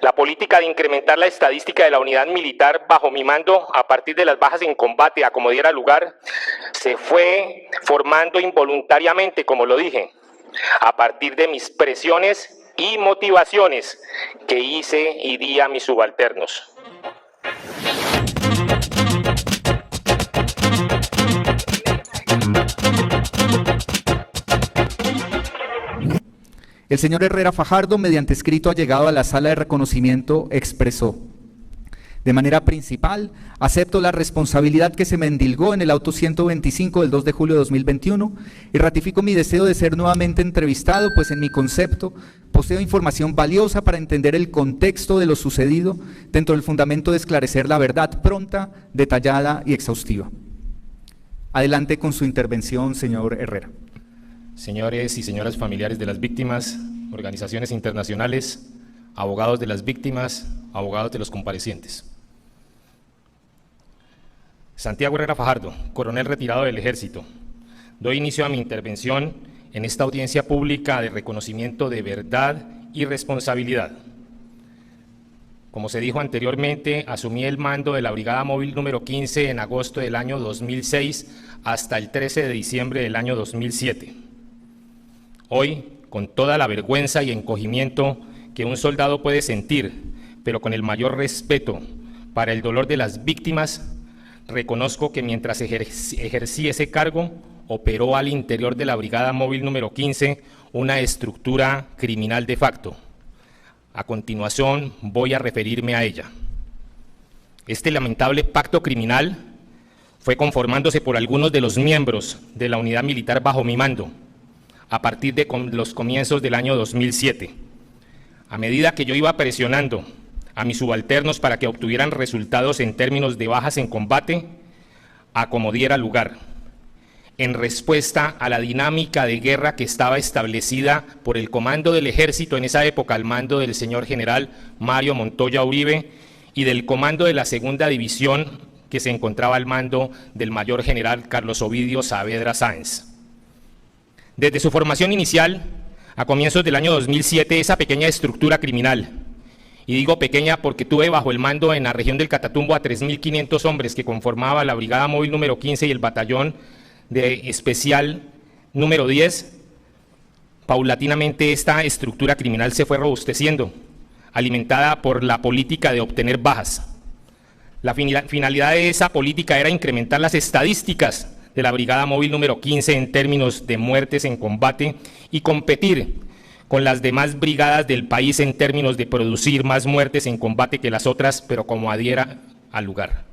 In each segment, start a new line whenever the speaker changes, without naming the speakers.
La política de incrementar la estadística de la unidad militar bajo mi mando a partir de las bajas en combate a como diera lugar, se fue formando involuntariamente, como lo dije, a partir de mis presiones y motivaciones que hice y di a mis subalternos.
El señor Herrera Fajardo, mediante escrito allegado a la sala de reconocimiento, expresó: de manera principal, acepto la responsabilidad que se me endilgó en el auto 125 del 2 de julio de 2021 y ratifico mi deseo de ser nuevamente entrevistado, pues en mi concepto poseo información valiosa para entender el contexto de lo sucedido dentro del fundamento de esclarecer la verdad pronta, detallada y exhaustiva. Adelante con su intervención, señor Herrera.
Señores y señoras familiares de las víctimas, organizaciones internacionales, abogados de las víctimas, abogados de los comparecientes. Santiago Herrera Fajardo, coronel retirado del Ejército. Doy inicio a mi intervención en esta audiencia pública de reconocimiento de verdad y responsabilidad. Como se dijo anteriormente, asumí el mando de la Brigada Móvil número 15 en agosto del año 2006 hasta el 13 de diciembre del año 2007. Hoy, con toda la vergüenza y encogimiento que un soldado puede sentir, pero con el mayor respeto para el dolor de las víctimas, reconozco que mientras ejercí ese cargo, operó al interior de la Brigada Móvil número 15 una estructura criminal de facto. A continuación voy a referirme a ella. Este lamentable pacto criminal fue conformándose por algunos de los miembros de la unidad militar bajo mi mando, a partir de los comienzos del año 2007. A medida que yo iba presionando a mis subalternos para que obtuvieran resultados en términos de bajas en combate, a como diera lugar, en respuesta a la dinámica de guerra que estaba establecida por el comando del Ejército en esa época, al mando del señor general Mario Montoya Uribe, y del comando de la segunda división que se encontraba al mando del mayor general Carlos Ovidio Saavedra Sáenz. Desde su formación inicial, a comienzos del año 2007, esa pequeña estructura criminal, y digo pequeña porque tuve bajo el mando en la región del Catatumbo a 3.500 hombres que conformaba la Brigada Móvil número 15 y el batallón de especial número 10, paulatinamente esta estructura criminal se fue robusteciendo, alimentada por la política de obtener bajas. La finalidad de esa política era incrementar las estadísticas de la Brigada Móvil número 15 en términos de muertes en combate y competir con las demás brigadas del país en términos de producir más muertes en combate que las otras, pero como adhiera al lugar.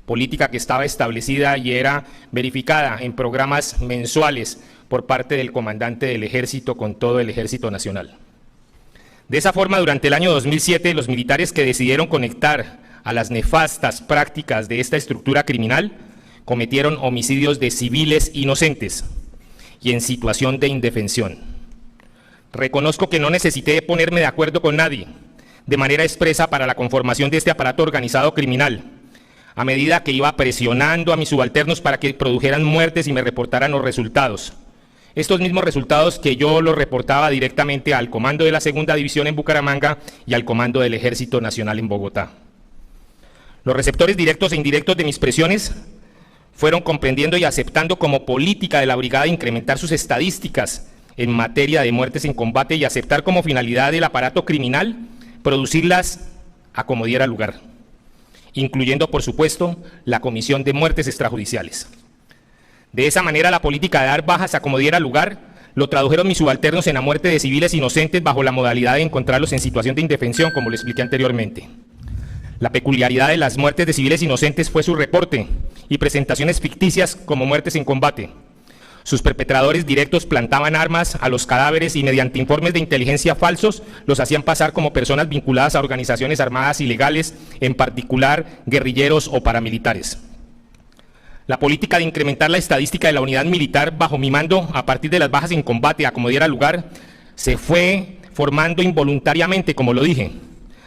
Política que estaba establecida y era verificada en programas mensuales por parte del comandante del Ejército con todo el Ejército Nacional. De esa forma, durante el año 2007, los militares que decidieron conectar a las nefastas prácticas de esta estructura criminal cometieron homicidios de civiles inocentes y en situación de indefensión. Reconozco que no necesité ponerme de acuerdo con nadie de manera expresa para la conformación de este aparato organizado criminal, a medida que iba presionando a mis subalternos para que produjeran muertes y me reportaran los resultados. Estos mismos resultados que yo los reportaba directamente al comando de la segunda división en Bucaramanga y al comando del Ejército Nacional en Bogotá. Los receptores directos e indirectos de mis presiones fueron comprendiendo y aceptando como política de la brigada incrementar sus estadísticas en materia de muertes en combate y aceptar como finalidad del aparato criminal producirlas a como diera lugar, incluyendo, por supuesto, la comisión de muertes extrajudiciales. De esa manera, la política de dar bajas a como diera lugar lo tradujeron mis subalternos en la muerte de civiles inocentes bajo la modalidad de encontrarlos en situación de indefensión, como lo expliqué anteriormente. La peculiaridad de las muertes de civiles inocentes fue su reporte y presentaciones ficticias como muertes en combate. Sus perpetradores directos plantaban armas a los cadáveres y mediante informes de inteligencia falsos los hacían pasar como personas vinculadas a organizaciones armadas ilegales, en particular guerrilleros o paramilitares. La política de incrementar la estadística de la unidad militar bajo mi mando a partir de las bajas en combate a como diera lugar se fue formando involuntariamente, como lo dije,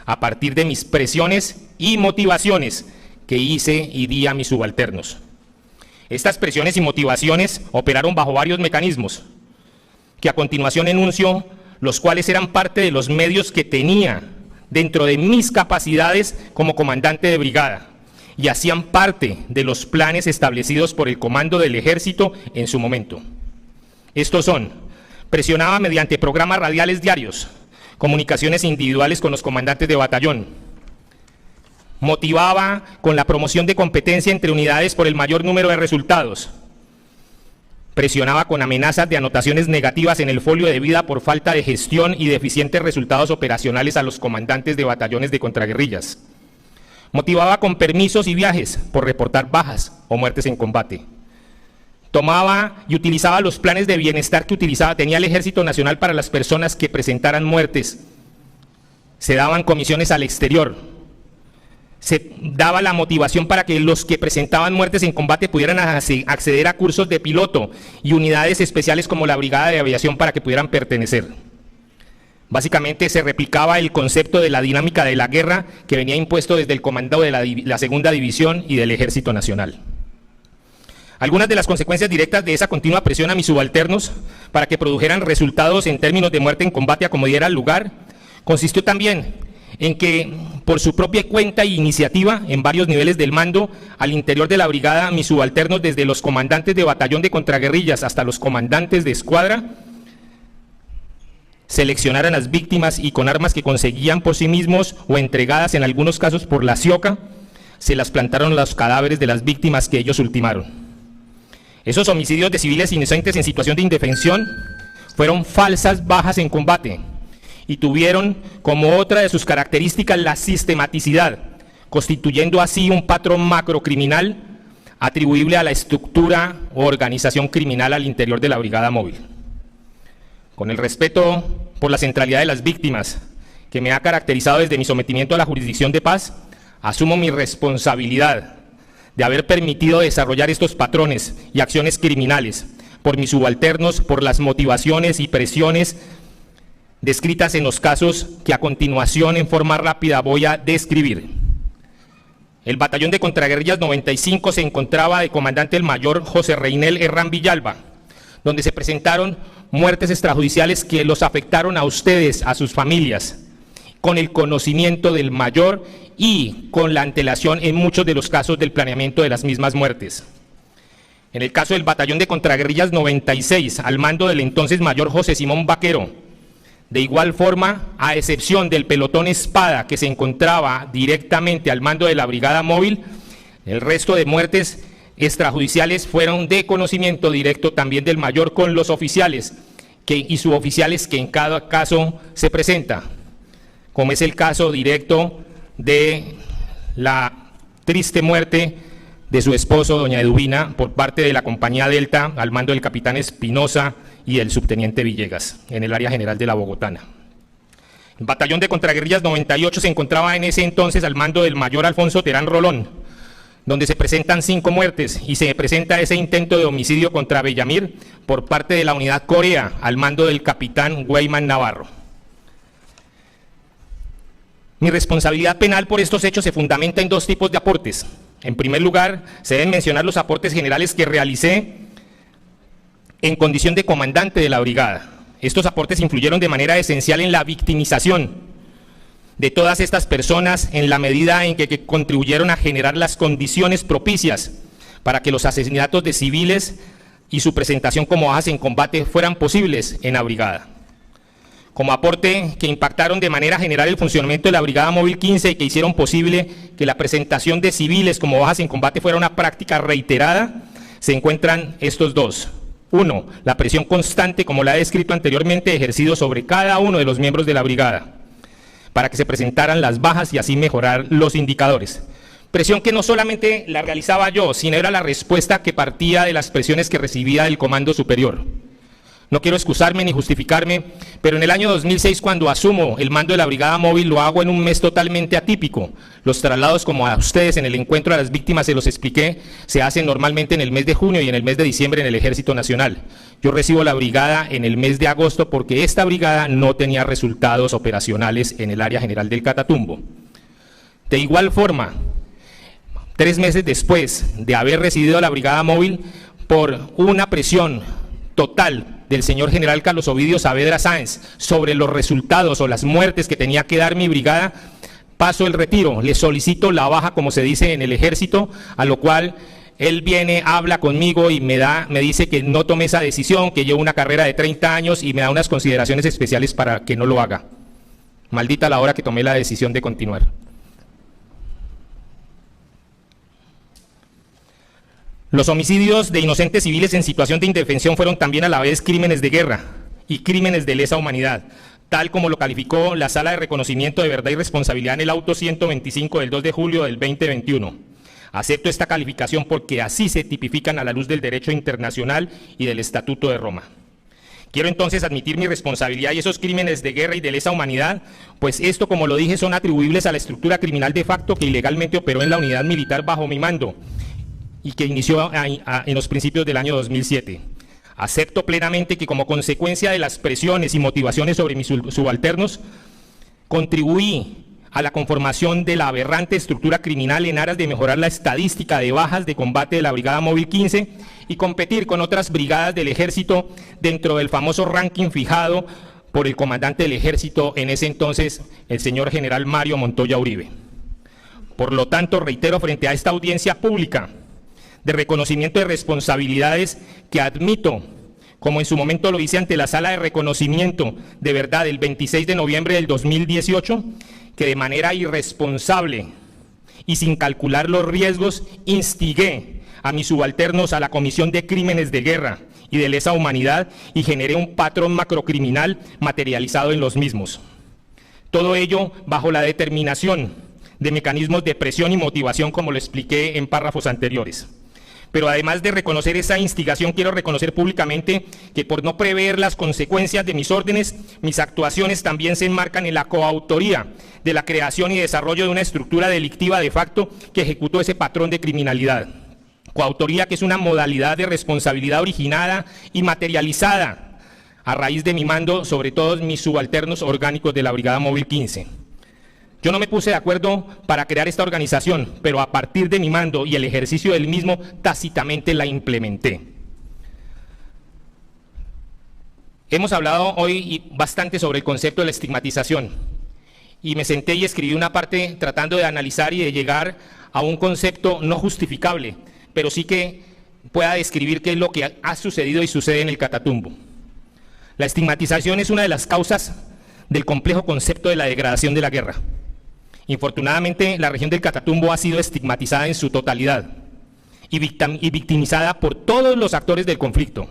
a partir de mis presiones y motivaciones que hice y di a mis subalternos. Estas presiones y motivaciones operaron bajo varios mecanismos, que a continuación enuncio, los cuales eran parte de los medios que tenía dentro de mis capacidades como comandante de brigada y hacían parte de los planes establecidos por el Comando del Ejército en su momento. Estos son: presionaba mediante programas radiales diarios, comunicaciones individuales con los comandantes de batallón, motivaba con la promoción de competencia entre unidades por el mayor número de resultados, presionaba con amenazas de anotaciones negativas en el folio de vida por falta de gestión y deficientes resultados operacionales a los comandantes de batallones de contraguerrillas, motivaba con permisos y viajes por reportar bajas o muertes en combate, tomaba y utilizaba los planes de bienestar que tenía el Ejército Nacional para las personas que presentaran muertes, se daban comisiones al exterior, se daba la motivación para que los que presentaban muertes en combate pudieran acceder a cursos de piloto y unidades especiales como la Brigada de Aviación para que pudieran pertenecer. Básicamente se replicaba el concepto de la dinámica de la guerra que venía impuesto desde el comando de la Segunda División y del Ejército Nacional. Algunas de las consecuencias directas de esa continua presión a mis subalternos para que produjeran resultados en términos de muerte en combate a como diera lugar, consistió también en que, por su propia cuenta e iniciativa, en varios niveles del mando, al interior de la brigada, mis subalternos, desde los comandantes de batallón de contraguerrillas hasta los comandantes de escuadra, seleccionaran las víctimas y con armas que conseguían por sí mismos o entregadas en algunos casos por la CIOCA, se las plantaron los cadáveres de las víctimas que ellos ultimaron. Esos homicidios de civiles inocentes en situación de indefensión fueron falsas bajas en combate y tuvieron como otra de sus características la sistematicidad, constituyendo así un patrón macrocriminal atribuible a la estructura o organización criminal al interior de la brigada móvil. Con el respeto por la centralidad de las víctimas que me ha caracterizado desde mi sometimiento a la jurisdicción de paz, asumo mi responsabilidad de haber permitido desarrollar estos patrones y acciones criminales por mis subalternos, por las motivaciones y presiones descritas en los casos que a continuación en forma rápida voy a describir. El batallón de contraguerrillas 95 se encontraba de comandante el mayor José Reinel Herrán Villalba, donde se presentaron muertes extrajudiciales que los afectaron a ustedes, a sus familias, con el conocimiento del mayor y con la antelación en muchos de los casos del planeamiento de las mismas muertes. En el caso del batallón de contraguerrillas 96, al mando del entonces mayor José Simón Vaquero, de igual forma, a excepción del pelotón Espada, que se encontraba directamente al mando de la brigada móvil, el resto de muertes extrajudiciales fueron de conocimiento directo también del mayor con los oficiales y suboficiales que en cada caso se presenta, como es el caso directo de la triste muerte de su esposo, doña Eduvina, por parte de la compañía Delta, al mando del capitán Espinosa y el subteniente Villegas, en el área general de la Bogotana. El batallón de contraguerrillas 98 se encontraba en ese entonces al mando del mayor Alfonso Terán Rolón, donde se presentan 5 muertes y se presenta ese intento de homicidio contra Bellamir por parte de la unidad Corea, al mando del capitán Weyman Navarro. Mi responsabilidad penal por estos hechos se fundamenta en 2 tipos de aportes. En primer lugar, se deben mencionar los aportes generales que realicé en condición de comandante de la brigada. Estos aportes influyeron de manera esencial en la victimización de todas estas personas en la medida en que contribuyeron a generar las condiciones propicias para que los asesinatos de civiles y su presentación como bajas en combate fueran posibles en la brigada. Como aporte que impactaron de manera general el funcionamiento de la Brigada Móvil 15 y que hicieron posible que la presentación de civiles como bajas en combate fuera una práctica reiterada, se encuentran estos 2. 1. La presión constante, como la he descrito anteriormente, ejercido sobre cada uno de los miembros de la brigada, para que se presentaran las bajas y así mejorar los indicadores. Presión que no solamente la realizaba yo, sino era la respuesta que partía de las presiones que recibía del comando superior. No quiero excusarme ni justificarme, pero en el año 2006, cuando asumo el mando de la Brigada Móvil, lo hago en un mes totalmente atípico. Los traslados, como a ustedes en el encuentro a las víctimas se los expliqué, se hacen normalmente en el mes de junio y en el mes de diciembre en el Ejército Nacional. Yo recibo la brigada en el mes de agosto porque esta brigada no tenía resultados operacionales en el área general del Catatumbo. De igual forma, 3 meses después de haber recibido la Brigada Móvil, por una presión total del señor general Carlos Ovidio Saavedra Sáenz sobre los resultados o las muertes que tenía que dar mi brigada, paso el retiro, le solicito la baja, como se dice en el ejército, a lo cual él viene, habla conmigo y me dice que no tome esa decisión, que llevo una carrera de 30 años y me da unas consideraciones especiales para que no lo haga. Maldita la hora que tomé la decisión de continuar. Los homicidios de inocentes civiles en situación de indefensión fueron también a la vez crímenes de guerra y crímenes de lesa humanidad, tal como lo calificó la Sala de Reconocimiento de Verdad y Responsabilidad en el auto 125 del 2 de julio del 2021. Acepto esta calificación porque así se tipifican a la luz del derecho internacional y del Estatuto de Roma. Quiero entonces admitir mi responsabilidad y esos crímenes de guerra y de lesa humanidad, pues esto, como lo dije, son atribuibles a la estructura criminal de facto que ilegalmente operó en la unidad militar bajo mi mando y que inició en los principios del año 2007. Acepto plenamente que como consecuencia de las presiones y motivaciones sobre mis subalternos, contribuí a la conformación de la aberrante estructura criminal en aras de mejorar la estadística de bajas de combate de la Brigada Móvil 15 y competir con otras brigadas del Ejército dentro del famoso ranking fijado por el comandante del Ejército en ese entonces, el señor general Mario Montoya Uribe. Por lo tanto, reitero frente a esta audiencia pública de reconocimiento de responsabilidades que admito, como en su momento lo hice ante la Sala de Reconocimiento de Verdad el 26 de noviembre del 2018, que de manera irresponsable y sin calcular los riesgos instigué a mis subalternos a la comisión de crímenes de guerra y de lesa humanidad y generé un patrón macrocriminal materializado en los mismos. Todo ello bajo la determinación de mecanismos de presión y motivación, como lo expliqué en párrafos anteriores. Pero además de reconocer esa instigación, quiero reconocer públicamente que por no prever las consecuencias de mis órdenes, mis actuaciones también se enmarcan en la coautoría de la creación y desarrollo de una estructura delictiva de facto que ejecutó ese patrón de criminalidad. Coautoría que es una modalidad de responsabilidad originada y materializada a raíz de mi mando sobre todos mis subalternos orgánicos de la Brigada Móvil 15. Yo no me puse de acuerdo para crear esta organización, pero a partir de mi mando y el ejercicio del mismo, tácitamente la implementé. Hemos hablado hoy bastante sobre el concepto de la estigmatización, y me senté y escribí una parte tratando de analizar y de llegar a un concepto no justificable, pero sí que pueda describir qué es lo que ha sucedido y sucede en el Catatumbo. La estigmatización es una de las causas del complejo concepto de la degradación de la guerra. Infortunadamente, la región del Catatumbo ha sido estigmatizada en su totalidad y victimizada por todos los actores del conflicto.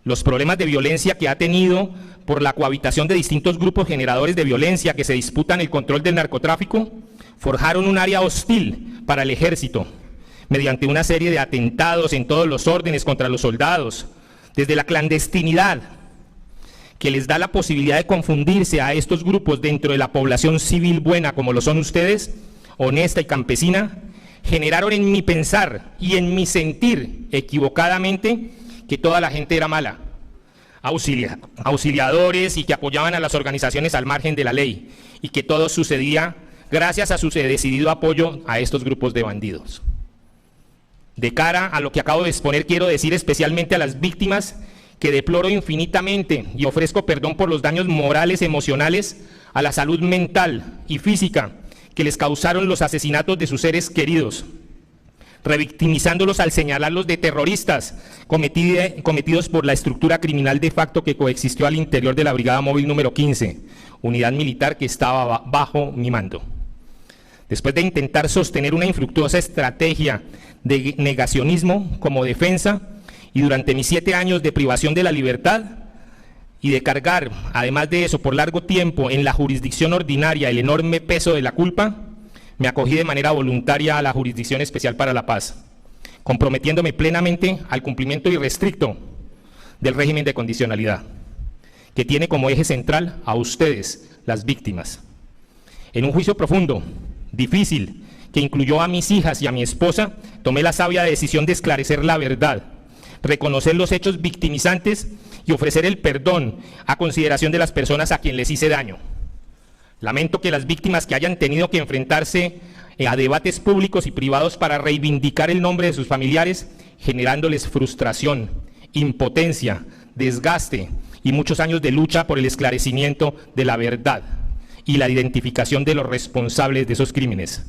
Los problemas de violencia que ha tenido por la cohabitación de distintos grupos generadores de violencia que se disputan el control del narcotráfico, forjaron un área hostil para el ejército, mediante una serie de atentados en todos los órdenes contra los soldados, desde la clandestinidad, que les da la posibilidad de confundirse a estos grupos dentro de la población civil buena, como lo son ustedes, honesta y campesina, generaron en mi pensar y en mi sentir equivocadamente que toda la gente era mala, auxiliadores y que apoyaban a las organizaciones al margen de la ley, y que todo sucedía gracias a su decidido apoyo a estos grupos de bandidos. De cara a lo que acabo de exponer, quiero decir especialmente a las víctimas que deploro infinitamente y ofrezco perdón por los daños morales, emocionales, a la salud mental y física que les causaron los asesinatos de sus seres queridos, revictimizándolos al señalarlos de terroristas cometidos por la estructura criminal de facto que coexistió al interior de la Brigada Móvil número 15, unidad militar que estaba bajo mi mando. Después de intentar sostener una infructuosa estrategia de negacionismo como defensa, y durante mis 7 años de privación de la libertad y de cargar, además de eso, por largo tiempo en la jurisdicción ordinaria el enorme peso de la culpa, me acogí de manera voluntaria a la Jurisdicción Especial para la Paz, comprometiéndome plenamente al cumplimiento irrestricto del régimen de condicionalidad, que tiene como eje central a ustedes, las víctimas. En un juicio profundo, difícil, que incluyó a mis hijas y a mi esposa, tomé la sabia decisión de esclarecer la verdad, reconocer los hechos victimizantes y ofrecer el perdón a consideración de las personas a quien les hice daño. Lamento que las víctimas que hayan tenido que enfrentarse a debates públicos y privados para reivindicar el nombre de sus familiares, generándoles frustración, impotencia, desgaste y muchos años de lucha por el esclarecimiento de la verdad, y la identificación de los responsables de esos crímenes.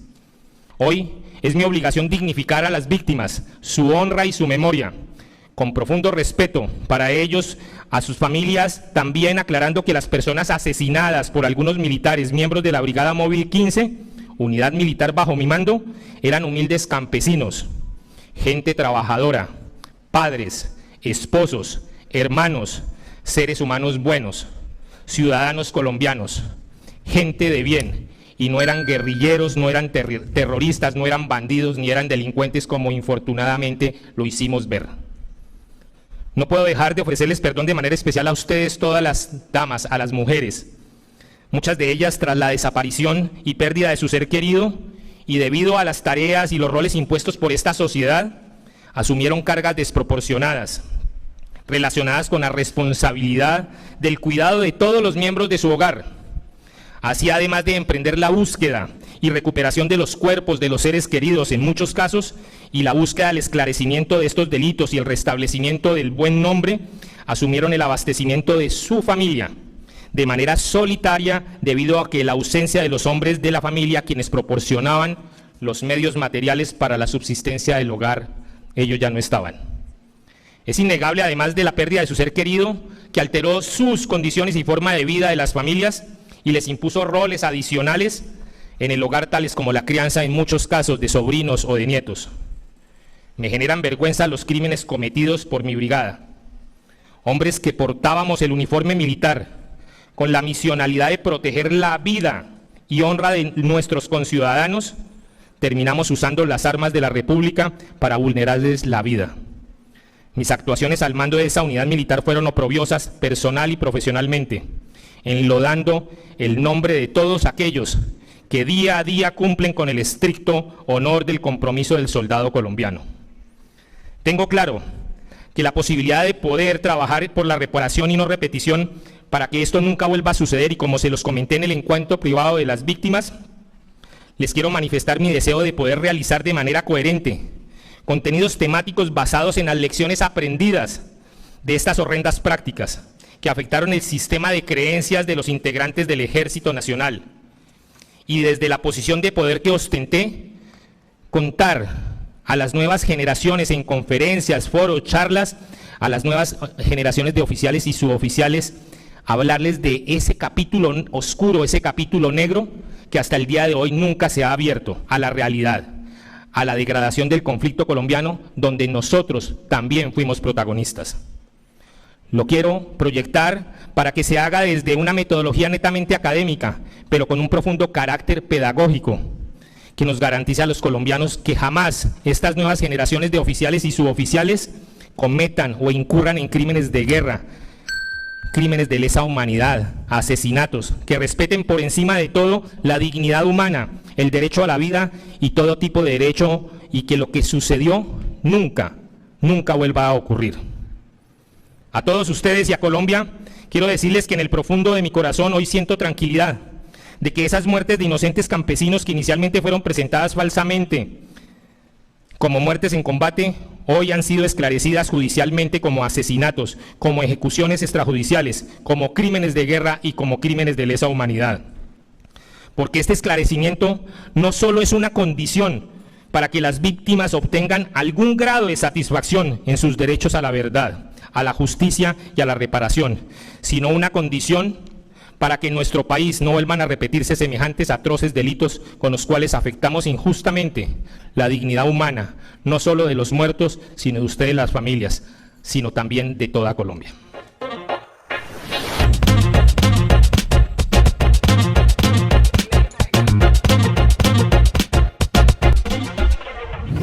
Hoy es mi obligación dignificar a las víctimas, su honra y su memoria, con profundo respeto para ellos, a sus familias, también aclarando que las personas asesinadas por algunos militares, miembros de la Brigada Móvil 15, unidad militar bajo mi mando, eran humildes campesinos, gente trabajadora, padres, esposos, hermanos, seres humanos buenos, ciudadanos colombianos, gente de bien, y no eran guerrilleros, no eran terroristas, no eran bandidos, ni eran delincuentes como infortunadamente lo hicimos ver. No puedo dejar de ofrecerles perdón de manera especial a ustedes, todas las damas, a las mujeres, muchas de ellas tras la desaparición y pérdida de su ser querido, y debido a las tareas y los roles impuestos por esta sociedad, asumieron cargas desproporcionadas, relacionadas con la responsabilidad del cuidado de todos los miembros de su hogar, así además de emprender la búsqueda y recuperación de los cuerpos de los seres queridos en muchos casos, y la búsqueda del esclarecimiento de estos delitos y el restablecimiento del buen nombre, asumieron el abastecimiento de su familia de manera solitaria debido a que la ausencia de los hombres de la familia, quienes proporcionaban los medios materiales para la subsistencia del hogar, ellos ya no estaban. Es innegable, además de la pérdida de su ser querido, que alteró sus condiciones y forma de vida de las familias y les impuso roles adicionales en el hogar, tales como la crianza en muchos casos de sobrinos o de nietos. Me generan vergüenza los crímenes cometidos por mi brigada. Hombres que portábamos el uniforme militar con la misionalidad de proteger la vida y honra de nuestros conciudadanos, terminamos usando las armas de la República para vulnerarles la vida. Mis actuaciones al mando de esa unidad militar fueron oprobiosas personal y profesionalmente, enlodando el nombre de todos aquellos que día a día cumplen con el estricto honor del compromiso del soldado colombiano. Tengo claro que la posibilidad de poder trabajar por la reparación y no repetición para que esto nunca vuelva a suceder, y como se los comenté en el encuentro privado de las víctimas, les quiero manifestar mi deseo de poder realizar de manera coherente contenidos temáticos basados en las lecciones aprendidas de estas horrendas prácticas que afectaron el sistema de creencias de los integrantes del Ejército Nacional, y desde la posición de poder que ostenté, contar a las nuevas generaciones en conferencias, foros, charlas, a las nuevas generaciones de oficiales y suboficiales, hablarles de ese capítulo oscuro, ese capítulo negro que hasta el día de hoy nunca se ha abierto a la realidad, a la degradación del conflicto colombiano, donde nosotros también fuimos protagonistas. Lo quiero proyectar para que se haga desde una metodología netamente académica, pero con un profundo carácter pedagógico, que nos garantice a los colombianos que jamás estas nuevas generaciones de oficiales y suboficiales cometan o incurran en crímenes de guerra, crímenes de lesa humanidad, asesinatos, que respeten por encima de todo la dignidad humana, el derecho a la vida y todo tipo de derecho, y que lo que sucedió nunca vuelva a ocurrir. A todos ustedes y a Colombia, quiero decirles que en el profundo de mi corazón hoy siento tranquilidad de que esas muertes de inocentes campesinos que inicialmente fueron presentadas falsamente como muertes en combate, hoy han sido esclarecidas judicialmente como asesinatos, como ejecuciones extrajudiciales, como crímenes de guerra y como crímenes de lesa humanidad. Porque este esclarecimiento no solo es una condición para que las víctimas obtengan algún grado de satisfacción en sus derechos a la verdad, a la justicia y a la reparación, sino una condición para que en nuestro país no vuelvan a repetirse semejantes atroces delitos con los cuales afectamos injustamente la dignidad humana, no solo de los muertos, sino de ustedes las familias, sino también de toda Colombia.